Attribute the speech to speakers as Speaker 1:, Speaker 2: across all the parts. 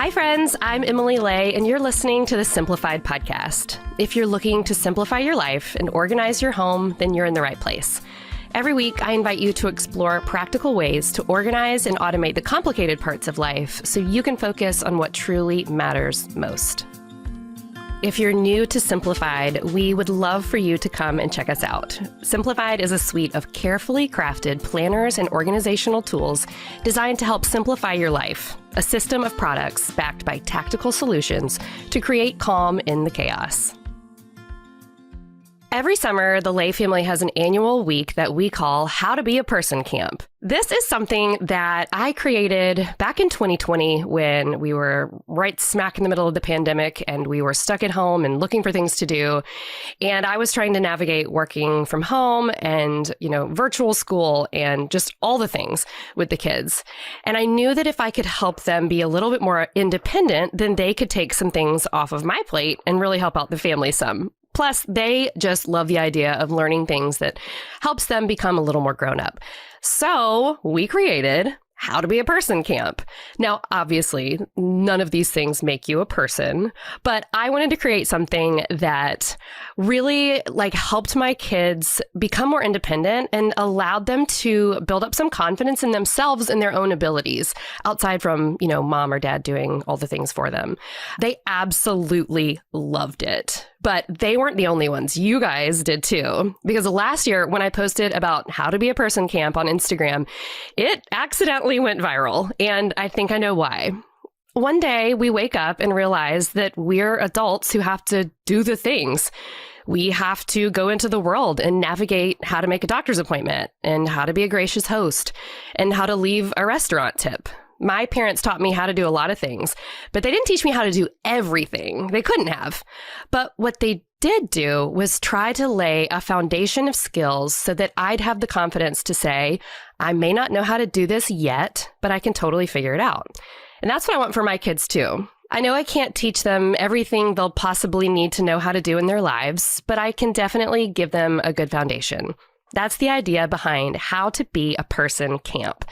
Speaker 1: Hi, friends. I'm Emily Lay, and you're listening to the Simplified podcast. If you're looking to simplify your life and organize your home, then you're in the right place. Every week, I invite you to explore practical ways to organize and automate the complicated parts of life so you can focus on what truly matters most. If you're new to Simplified, we would love for you to come and check us out. Simplified is a suite of carefully crafted planners and organizational tools designed to help simplify your life, a system of products backed by tactical solutions to create calm in the chaos. Every summer, the Lay family has an annual week that we call How to Be a Person Camp. This is something that I created back in 2020 when we were right smack in the middle of the pandemic and we were stuck at home and looking for things to do. And I was trying to navigate working from home and, virtual school and just all the things with the kids. And I knew that if I could help them be a little bit more independent, then they could take some things off of my plate and really help out the family some. Plus, they just love the idea of learning things that helps them become a little more grown up. So we created How to Be a Person Camp. Now, obviously, none of these things make you a person, but I wanted to create something that really helped my kids become more independent and allowed them to build up some confidence in themselves and their own abilities outside from, mom or dad doing all the things for them. They absolutely loved it. But they weren't the only ones. You guys did too. Because last year, when I posted about How to Be a Person Camp on Instagram, it accidentally went viral. And I think I know why. One day, we wake up and realize that we're adults who have to do the things. We have to go into the world and navigate how to make a doctor's appointment and how to be a gracious host and how to leave a restaurant tip. My parents taught me how to do a lot of things, but they didn't teach me how to do everything. They couldn't have. But what they did do was try to lay a foundation of skills so that I'd have the confidence to say, I may not know how to do this yet, but I can totally figure it out. And that's what I want for my kids too. I know I can't teach them everything they'll possibly need to know how to do in their lives, but I can definitely give them a good foundation. That's the idea behind How to Be a Person Camp.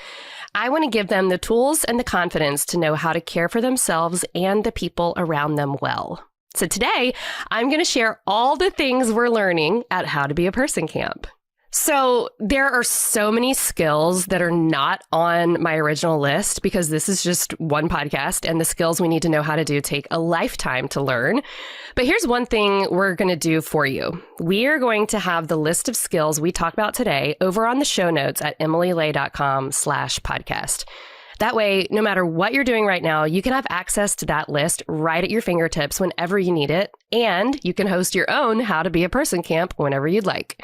Speaker 1: I want to give them the tools and the confidence to know how to care for themselves and the people around them well. So today, I'm going to share all the things we're learning at How to Be a Person Camp. So there are so many skills that are not on my original list because this is just one podcast and the skills we need to know how to do take a lifetime to learn. But here's one thing we're going to do for you. We are going to have the list of skills we talk about today over on the show notes at emilylay.com/podcast. That way, no matter what you're doing right now, you can have access to that list right at your fingertips whenever you need it. And you can host your own How to Be a Person Camp whenever you'd like.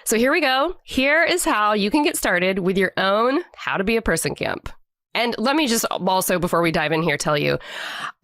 Speaker 1: So here we go. Here is how you can get started with your own How to Be a Person Camp. And let me just also, before we dive in here, tell you,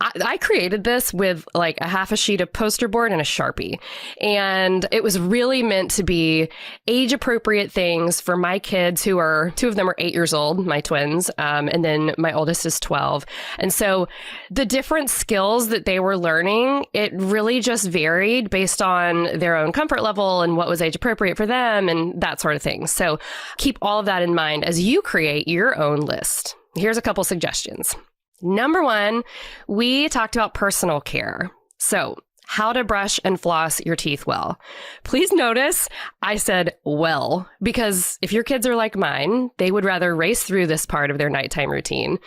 Speaker 1: I created this with a half a sheet of posterboard and a Sharpie. And it was really meant to be age-appropriate things for my kids two of them are 8 years old, my twins, and then my oldest is 12. And so the different skills that they were learning, it really just varied based on their own comfort level and what was age-appropriate for them and that sort of thing. So keep all of that in mind as you create your own list. Here's a couple suggestions. Number one, we talked about personal care. So how to brush and floss your teeth well. Please notice I said well, because if your kids are like mine, they would rather race through this part of their nighttime routine.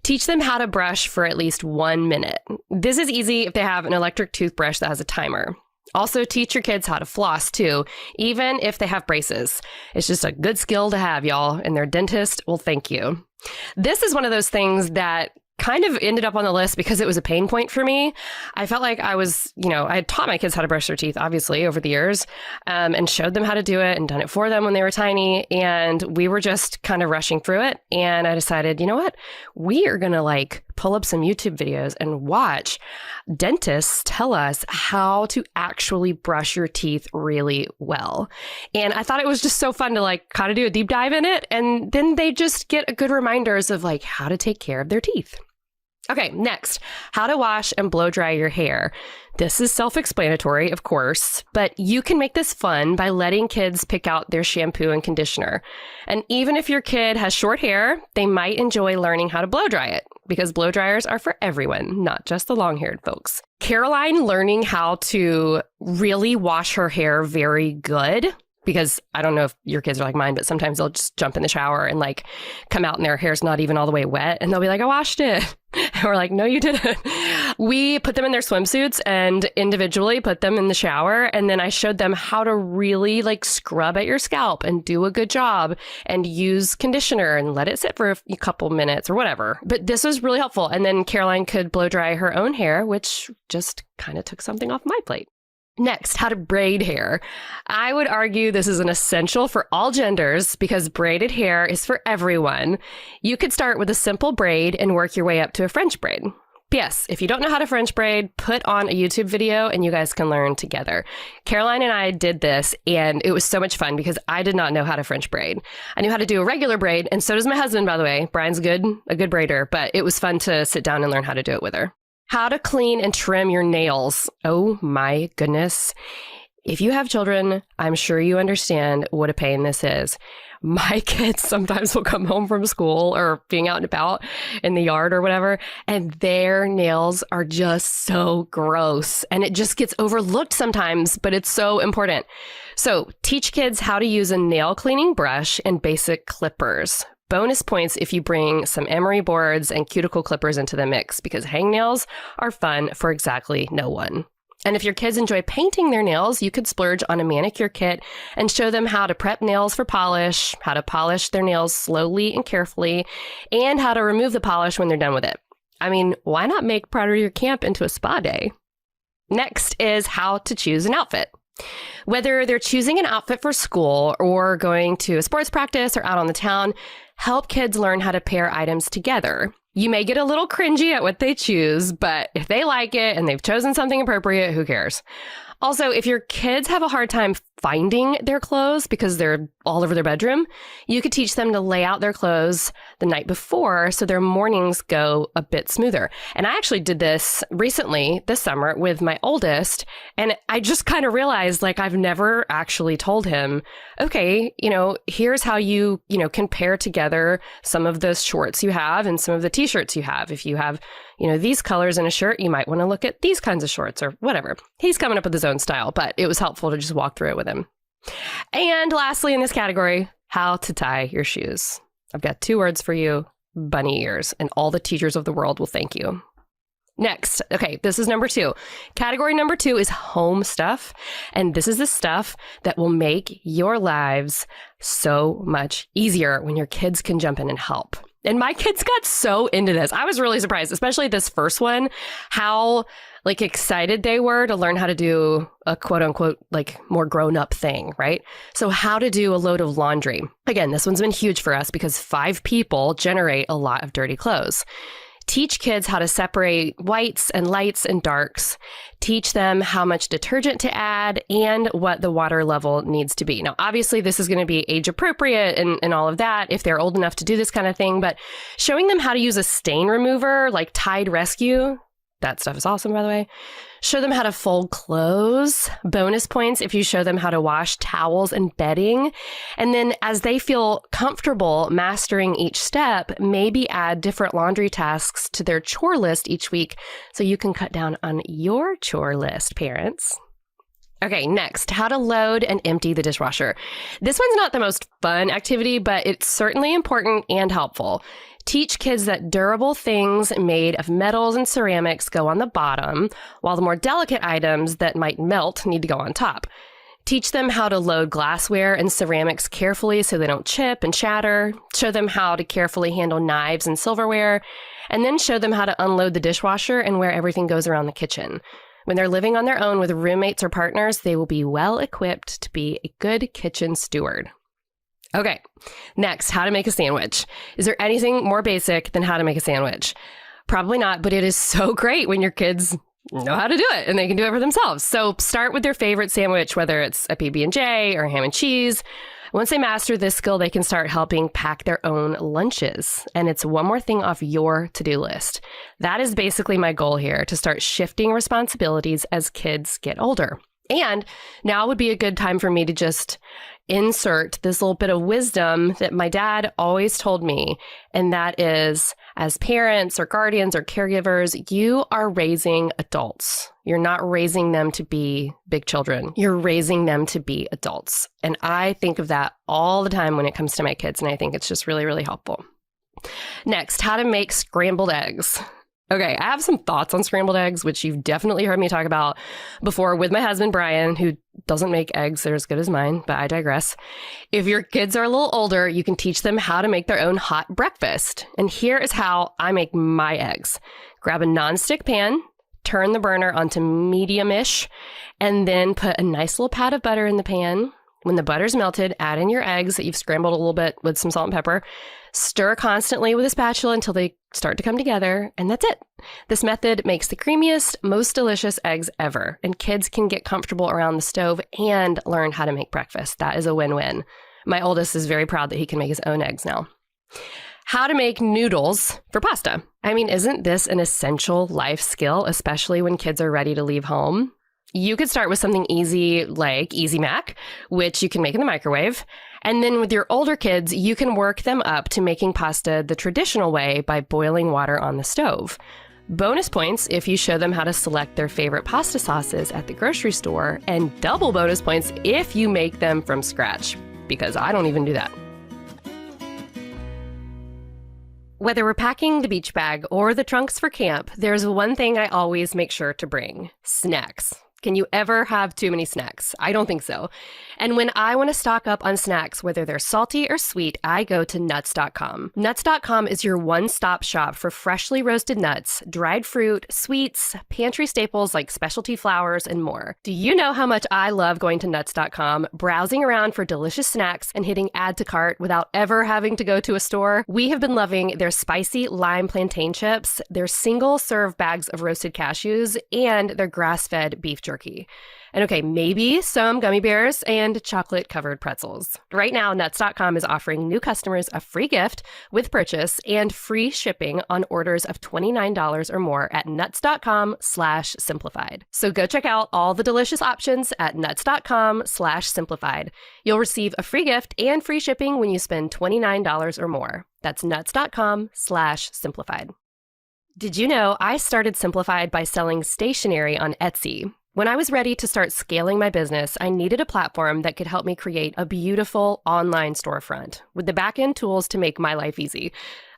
Speaker 1: Teach them how to brush for at least 1 minute. This is easy if they have an electric toothbrush that has a timer. Also, teach your kids how to floss, too, even if they have braces. It's just a good skill to have, y'all, and their dentist will thank you. This is one of those things that kind of ended up on the list because it was a pain point for me. I felt like I was, I had taught my kids how to brush their teeth, obviously, over the years, and showed them how to do it and done it for them when they were tiny. And we were just kind of rushing through it. And I decided, you know what? We are going to pull up some YouTube videos and watch dentists tell us how to actually brush your teeth really well. And I thought it was just so fun to kind of do a deep dive in it. And then they just get good reminders of how to take care of their teeth. Okay, next, how to wash and blow dry your hair. This is self-explanatory, of course, but you can make this fun by letting kids pick out their shampoo and conditioner. And even if your kid has short hair, they might enjoy learning how to blow dry it, because blow dryers are for everyone, not just the long-haired folks. Caroline learning how to really wash her hair very good, because I don't know if your kids are like mine, but sometimes they'll just jump in the shower and like come out and their hair's not even all the way wet. And they'll be like, I washed it. And we're like, no, you didn't. We put them in their swimsuits and individually put them in the shower. And then I showed them how to really like scrub at your scalp and do a good job and use conditioner and let it sit for a couple minutes or whatever. But this was really helpful. And then Caroline could blow dry her own hair, which just kind of took something off my plate. Next, how to braid hair. I would argue this is an essential for all genders because braided hair is for everyone. You could start with a simple braid and work your way up to a French braid. P.S. If you don't know how to French braid, put on a YouTube video and you guys can learn together. Caroline and I did this and it was so much fun because I did not know how to French braid. I knew how to do a regular braid, and so does my husband, by the way. Brian's a good braider, but it was fun to sit down and learn how to do it with her. How to clean and trim your nails. Oh my goodness. If you have children, I'm sure you understand what a pain this is. My kids sometimes will come home from school or being out and about in the yard or whatever, and their nails are just so gross. And it just gets overlooked sometimes, but it's so important. So teach kids how to use a nail cleaning brush and basic clippers. Bonus points if you bring some emery boards and cuticle clippers into the mix, because hangnails are fun for exactly no one. And if your kids enjoy painting their nails, you could splurge on a manicure kit and show them how to prep nails for polish, how to polish their nails slowly and carefully, and how to remove the polish when they're done with it. I mean, why not make part of your camp into a spa day? Next is how to choose an outfit. Whether they're choosing an outfit for school or going to a sports practice or out on the town, help kids learn how to pair items together. You may get a little cringy at what they choose, but if they like it and they've chosen something appropriate, who cares? Also, if your kids have a hard time finding their clothes because they're all over their bedroom, you could teach them to lay out their clothes the night before so their mornings go a bit smoother. And I actually did this recently this summer with my oldest, and I just kind of realized like I've never actually told him, okay, here's how you can pair together some of the shorts you have and some of the t-shirts you have. If you have these colors in a shirt, you might want to look at these kinds of shorts or whatever. He's coming up with his own style, but it was helpful to just walk through it with him. And lastly, in this category, how to tie your shoes. I've got 2 words for you: bunny ears, and all the teachers of the world will thank you. Next, okay, this is number 2. Category number 2 is home stuff. And this is the stuff that will make your lives so much easier when your kids can jump in and help. And my kids got so into this. I was really surprised, especially this first one, how excited they were to learn how to do a quote unquote, more grown up thing, right? So how to do a load of laundry. Again, this one's been huge for us because 5 people generate a lot of dirty clothes. Teach kids how to separate whites and lights and darks. Teach them how much detergent to add and what the water level needs to be. Now, obviously, this is going to be age appropriate and all of that if they're old enough to do this kind of thing. But showing them how to use a stain remover like Tide Rescue, that stuff is awesome, by the way. Show them how to fold clothes. Bonus points if you show them how to wash towels and bedding. And then as they feel comfortable mastering each step, maybe add different laundry tasks to their chore list each week so you can cut down on your chore list, parents. Okay, next, how to load and empty the dishwasher. This one's not the most fun activity, but it's certainly important and helpful. Teach kids that durable things made of metals and ceramics go on the bottom, while the more delicate items that might melt need to go on top. Teach them how to load glassware and ceramics carefully so they don't chip and shatter. Show them how to carefully handle knives and silverware, and then show them how to unload the dishwasher and where everything goes around the kitchen. When they're living on their own with roommates or partners, they will be well equipped to be a good kitchen steward. Okay, next, how to make a sandwich. Is there anything more basic than how to make a sandwich? Probably not, but it is so great when your kids know how to do it and they can do it for themselves. So start with their favorite sandwich, whether it's a PB&J or ham and cheese. Once they master this skill, they can start helping pack their own lunches. And it's one more thing off your to-do list. That is basically my goal here, to start shifting responsibilities as kids get older. And now would be a good time for me to just insert this little bit of wisdom that my dad always told me. And that is, as parents or guardians or caregivers, you are raising adults. You're not raising them to be big children. You're raising them to be adults. And I think of that all the time when it comes to my kids. And I think it's just really, really helpful. Next, how to make scrambled eggs. Okay, I have some thoughts on scrambled eggs, which you've definitely heard me talk about before with my husband, Brian, who doesn't make eggs that are as good as mine, but I digress. If your kids are a little older, you can teach them how to make their own hot breakfast. And here is how I make my eggs. Grab a nonstick pan, turn the burner onto medium-ish, and then put a nice little pat of butter in the pan. When the butter's melted, add in your eggs that you've scrambled a little bit with some salt and pepper. Stir constantly with a spatula until they start to come together, and that's it. This method makes the creamiest, most delicious eggs ever, and kids can get comfortable around the stove and learn how to make breakfast. That is a win-win. My oldest is very proud that he can make his own eggs now. How to make noodles for pasta. I mean, isn't this an essential life skill, especially when kids are ready to leave home? You could start with something easy like Easy Mac, which you can make in the microwave. And then with your older kids, you can work them up to making pasta the traditional way by boiling water on the stove. Bonus points if you show them how to select their favorite pasta sauces at the grocery store, and double bonus points if you make them from scratch, because I don't even do that. Whether we're packing the beach bag or the trunks for camp, there's one thing I always make sure to bring: snacks. Can you ever have too many snacks? I don't think so. And when I want to stock up on snacks, whether they're salty or sweet, I go to nuts.com. Nuts.com is your one-stop shop for freshly roasted nuts, dried fruit, sweets, pantry staples like specialty flours, and more. Do you know how much I love going to nuts.com, browsing around for delicious snacks and hitting add to cart without ever having to go to a store? We have been loving their spicy lime plantain chips, their single-serve bags of roasted cashews, and their grass-fed beef jerky. And okay, maybe some gummy bears and chocolate-covered pretzels. Right now, Nuts.com is offering new customers a free gift with purchase and free shipping on orders of $29 or more at Nuts.com/simplified. So go check out all the delicious options at Nuts.com/simplified. You'll receive a free gift and free shipping when you spend $29 or more. That's Nuts.com/simplified. Did you know I started Simplified by selling stationery on Etsy? When I was ready to start scaling my business, I needed a platform that could help me create a beautiful online storefront with the back-end tools to make my life easy.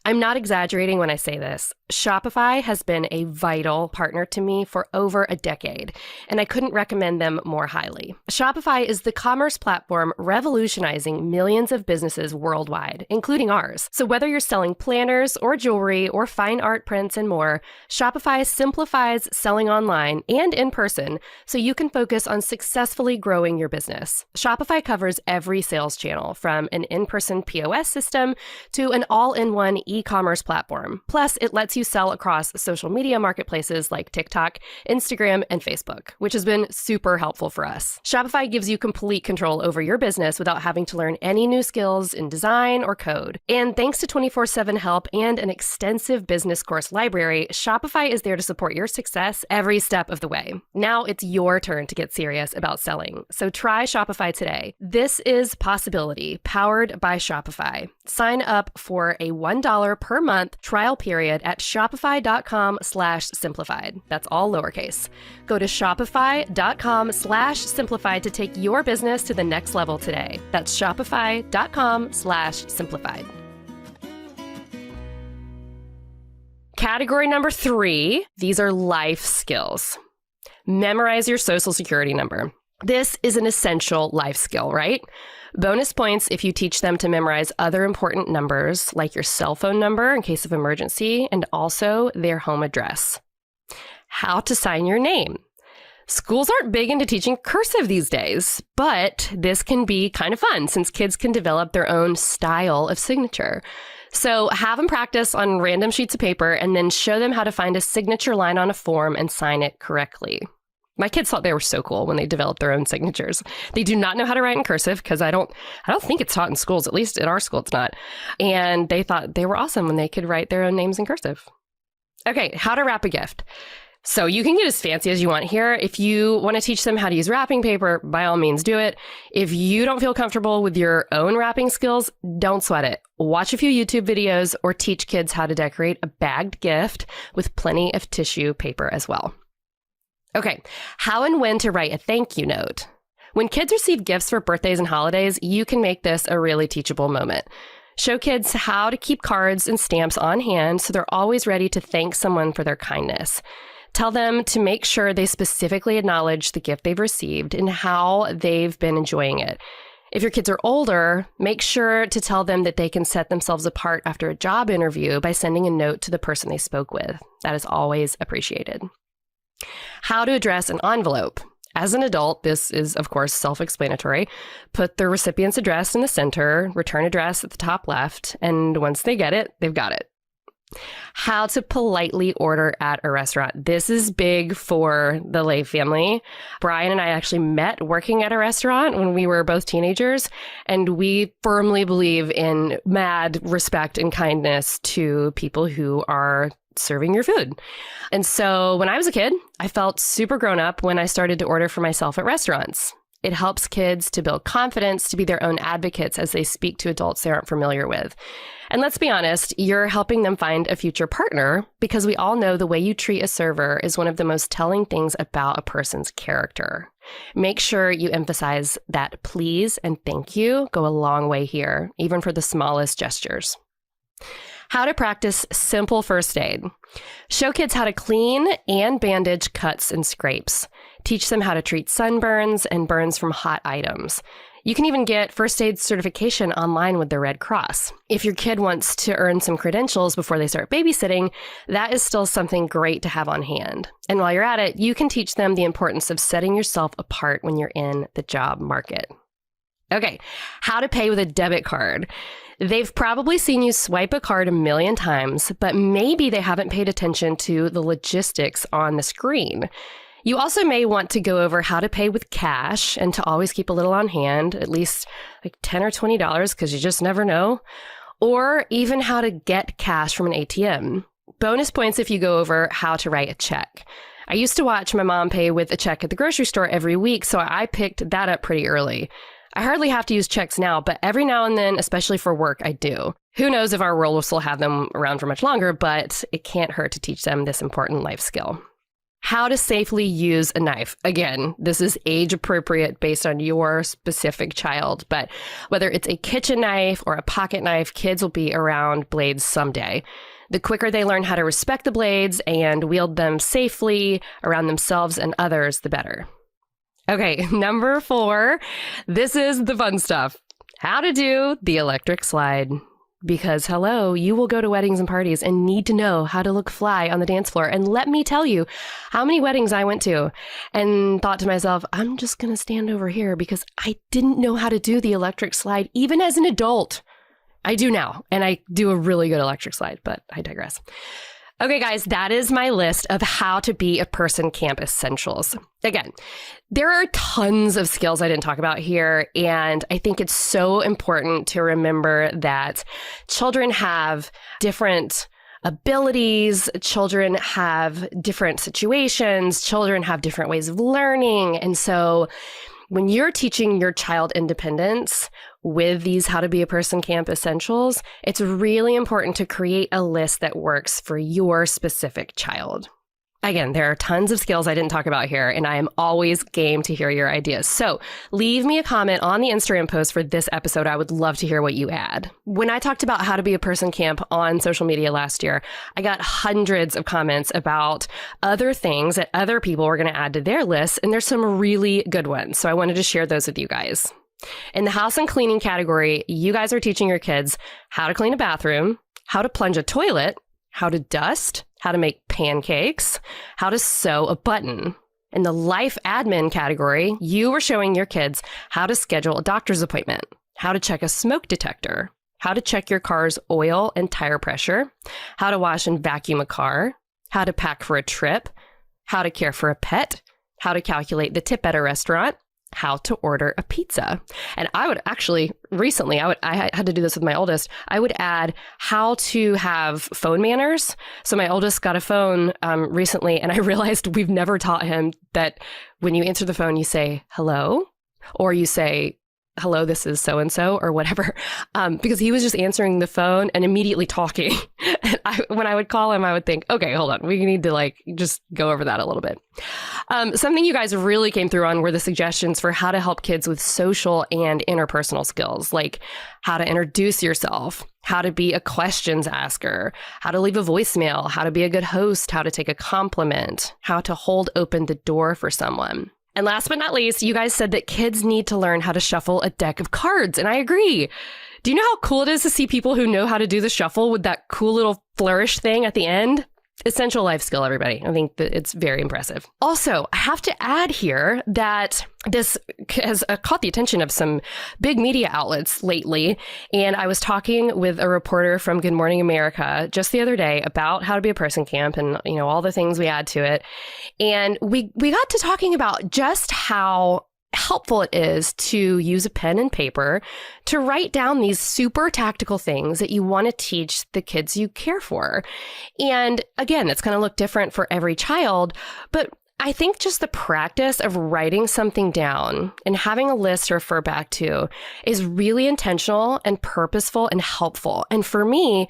Speaker 1: I'm not exaggerating when I say this. Shopify has been a vital partner to me for over a decade, and I couldn't recommend them more highly. Shopify is the commerce platform revolutionizing millions of businesses worldwide, including ours. So whether you're selling planners or jewelry or fine art prints and more, Shopify simplifies selling online and in person so you can focus on successfully growing your business. Shopify covers every sales channel, from an in-person POS system to an all-in-one e-commerce platform. Plus, it lets you sell across social media marketplaces like TikTok, Instagram, and Facebook, which has been super helpful for us. Shopify gives you complete control over your business without having to learn any new skills in design or code. And thanks to 24/7 help and an extensive business course library, Shopify is there to support your success every step of the way. Now it's your turn to get serious about selling. So try Shopify today. This is Possibility, powered by Shopify. Sign up for a $1 per month trial period at shopify.com/simplified. That's all lowercase. Go to shopify.com/simplified to take your business to the next level today. That's shopify.com/simplified. Category number 3, these are life skills. Memorize your social security number. This is an essential life skill, right? Bonus points if you teach them to memorize other important numbers, like your cell phone number in case of emergency, and also their home address. How to sign your name. Schools aren't big into teaching cursive these days, but this can be kind of fun since kids can develop their own style of signature. So have them practice on random sheets of paper and then show them how to find a signature line on a form and sign it correctly. My kids thought they were so cool when they developed their own signatures. They do not know how to write in cursive because I don't think it's taught in schools. At least at our school, it's not. And they thought they were awesome when they could write their own names in cursive. Okay, how to wrap a gift. So you can get as fancy as you want here. If you want to teach them how to use wrapping paper, by all means do it. If you don't feel comfortable with your own wrapping skills, don't sweat it. Watch a few YouTube videos or teach kids how to decorate a bagged gift with plenty of tissue paper as well. Okay, how and when to write a thank you note. When kids receive gifts for birthdays and holidays, you can make this a really teachable moment. Show kids how to keep cards and stamps on hand so they're always ready to thank someone for their kindness. Tell them to make sure they specifically acknowledge the gift they've received and how they've been enjoying it. If your kids are older, make sure to tell them that they can set themselves apart after a job interview by sending a note to the person they spoke with. That is always appreciated. How to address an envelope. As an adult, this is, of course, self-explanatory. Put the recipient's address in the center, return address at the top left, and once they get it, they've got it. How to politely order at a restaurant. This is big for the Lay family. Brian and I actually met working at a restaurant when we were both teenagers, and we firmly believe in mad respect and kindness to people who are serving your food. And so when I was a kid, I felt super grown up when I started to order for myself at restaurants. It helps kids to build confidence, to be their own advocates as they speak to adults they aren't familiar with. And let's be honest, you're helping them find a future partner because we all know the way you treat a server is one of the most telling things about a person's character. Make sure you emphasize that please and thank you go a long way here, even for the smallest gestures. How to practice simple first aid. Show kids how to clean and bandage cuts and scrapes. Teach them how to treat sunburns and burns from hot items. You can even get first aid certification online with the Red Cross. If your kid wants to earn some credentials before they start babysitting, that is still something great to have on hand. And while you're at it, you can teach them the importance of setting yourself apart when you're in the job market. Okay, how to pay with a debit card. They've probably seen you swipe a card a million times, but maybe they haven't paid attention to the logistics on the screen. You also may want to go over how to pay with cash and to always keep a little on hand, at least like $10 or $20, because you just never know, or even how to get cash from an ATM. Bonus points if you go over how to write a check. I used to watch my mom pay with a check at the grocery store every week, so I picked that up pretty early. I hardly have to use checks now, but every now and then, especially for work, I do. Who knows if our world will still have them around for much longer, but it can't hurt to teach them this important life skill. How to safely use a knife. Again, this is age appropriate based on your specific child, but whether it's a kitchen knife or a pocket knife, kids will be around blades someday. The quicker they learn how to respect the blades and wield them safely around themselves and others, the better. Okay, number 4, this is the fun stuff. How to do the electric slide. Because hello, you will go to weddings and parties and need to know how to look fly on the dance floor. And let me tell you how many weddings I went to and thought to myself, I'm just going to stand over here because I didn't know how to do the electric slide, even as an adult. I do now, and I do a really good electric slide, but I digress. Okay, guys, that is my list of how to be a person camp essentials. Again, there are tons of skills I didn't talk about here, and I think it's so important to remember that children have different abilities, children have different situations, children have different ways of learning, and so when you're teaching your child independence with these How to Be a Person Camp essentials, it's really important to create a list that works for your specific child. Again, there are tons of skills I didn't talk about here, and I am always game to hear your ideas. So leave me a comment on the Instagram post for this episode. I would love to hear what you add. When I talked about How to Be a Person Camp on social media last year, I got hundreds of comments about other things that other people were going to add to their list, and there's some really good ones. So I wanted to share those with you guys. In the house and cleaning category, you guys are teaching your kids how to clean a bathroom, how to plunge a toilet, how to dust, how to make pancakes, how to sew a button. In the life admin category, you were showing your kids how to schedule a doctor's appointment, how to check a smoke detector, how to check your car's oil and tire pressure, how to wash and vacuum a car, how to pack for a trip, how to care for a pet, how to calculate the tip at a restaurant, how to order a pizza. And I would actually, recently, I had to do this with my oldest. I would add how to have phone manners. So my oldest got a phone recently, and I realized we've never taught him that when you answer the phone, you say, hello, or you say, hello, this is so-and-so, or whatever, because he was just answering the phone and immediately talking. And when I would call him, I would think, okay, hold on, we need to just go over that a little bit. Something you guys really came through on were the suggestions for how to help kids with social and interpersonal skills, like how to introduce yourself, how to be a questions asker, how to leave a voicemail, how to be a good host, how to take a compliment, how to hold open the door for someone. And last but not least, you guys said that kids need to learn how to shuffle a deck of cards. And I agree. Do you know how cool it is to see people who know how to do the shuffle with that cool little flourish thing at the end? Essential life skill, everybody. I think that it's very impressive. Also, I have to add here that this has caught the attention of some big media outlets lately. And I was talking with a reporter from Good Morning America just the other day about how to be a person camp and, all the things we add to it. And we got to talking about just how helpful it is to use a pen and paper to write down these super tactical things that you want to teach the kids you care for. And again, it's going to look different for every child, but I think just the practice of writing something down and having a list to refer back to is really intentional and purposeful and helpful. And for me,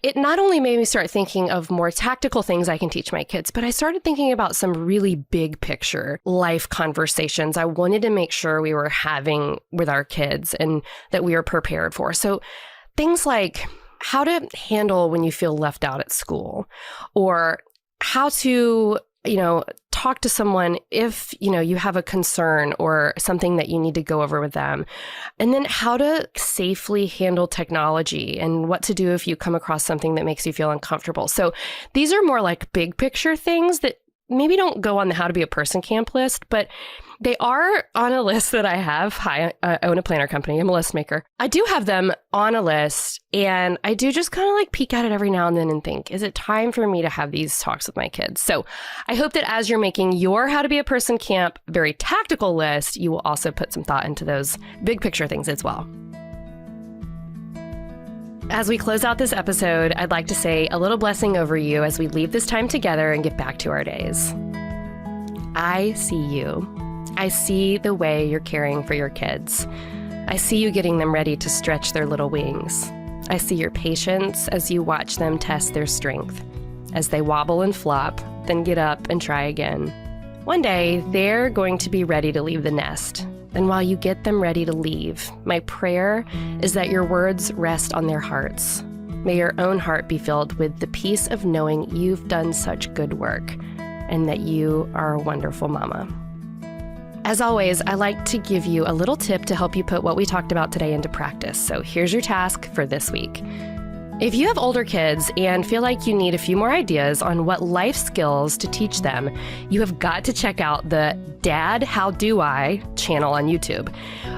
Speaker 1: it not only made me start thinking of more tactical things I can teach my kids, but I started thinking about some really big picture life conversations I wanted to make sure we were having with our kids and that we were prepared for. So things like how to handle when you feel left out at school, or how to talk to someone if, you have a concern or something that you need to go over with them. And then how to safely handle technology and what to do if you come across something that makes you feel uncomfortable. So these are more like big picture things that maybe don't go on the how to be a person camp list, but they are on a list that I have. Hi, I own a planner company. I'm a list maker. I do have them on a list, and I do just kind of peek at it every now and then and think, is it time for me to have these talks with my kids? So I hope that as you're making your how to be a person camp very tactical list, you will also put some thought into those big picture things as well. As we close out this episode, I'd like to say a little blessing over you as we leave this time together and get back to our days. I see you. I see the way you're caring for your kids. I see you getting them ready to stretch their little wings. I see your patience as you watch them test their strength, as they wobble and flop, then get up and try again. One day, they're going to be ready to leave the nest. And while you get them ready to leave, my prayer is that your words rest on their hearts. May your own heart be filled with the peace of knowing you've done such good work and that you are a wonderful mama. As always, I like to give you a little tip to help you put what we talked about today into practice. So here's your task for this week. If you have older kids and feel like you need a few more ideas on what life skills to teach them, you have got to check out the Dad How Do I channel on YouTube.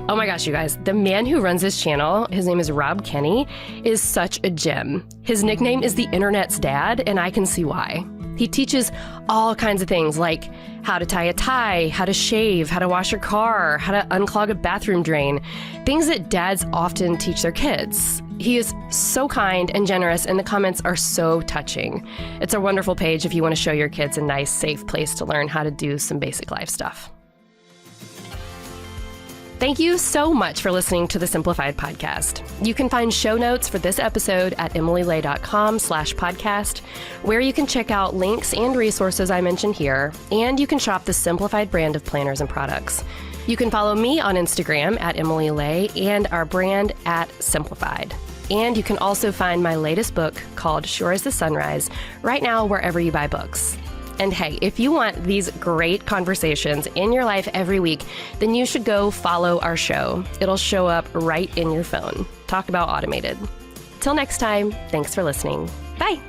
Speaker 1: Oh my gosh, you guys, the man who runs this channel, his name is Rob Kenny, is such a gem. His nickname is the Internet's Dad, and I can see why. He teaches all kinds of things like how to tie a tie, how to shave, how to wash your car, how to unclog a bathroom drain, things that dads often teach their kids. He is so kind and generous, and the comments are so touching. It's a wonderful page if you want to show your kids a nice, safe place to learn how to do some basic life stuff. Thank you so much for listening to the Simplified podcast. You can find show notes for this episode at emilylay.com/podcast, where you can check out links and resources I mentioned here, and you can shop the Simplified brand of planners and products. You can follow me on Instagram at Emily Lay and our brand at Simplified. And you can also find my latest book called Sure as the Sunrise right now wherever you buy books. And hey, if you want these great conversations in your life every week, then you should go follow our show. It'll show up right in your phone. Talk about automated. Till next time, thanks for listening. Bye.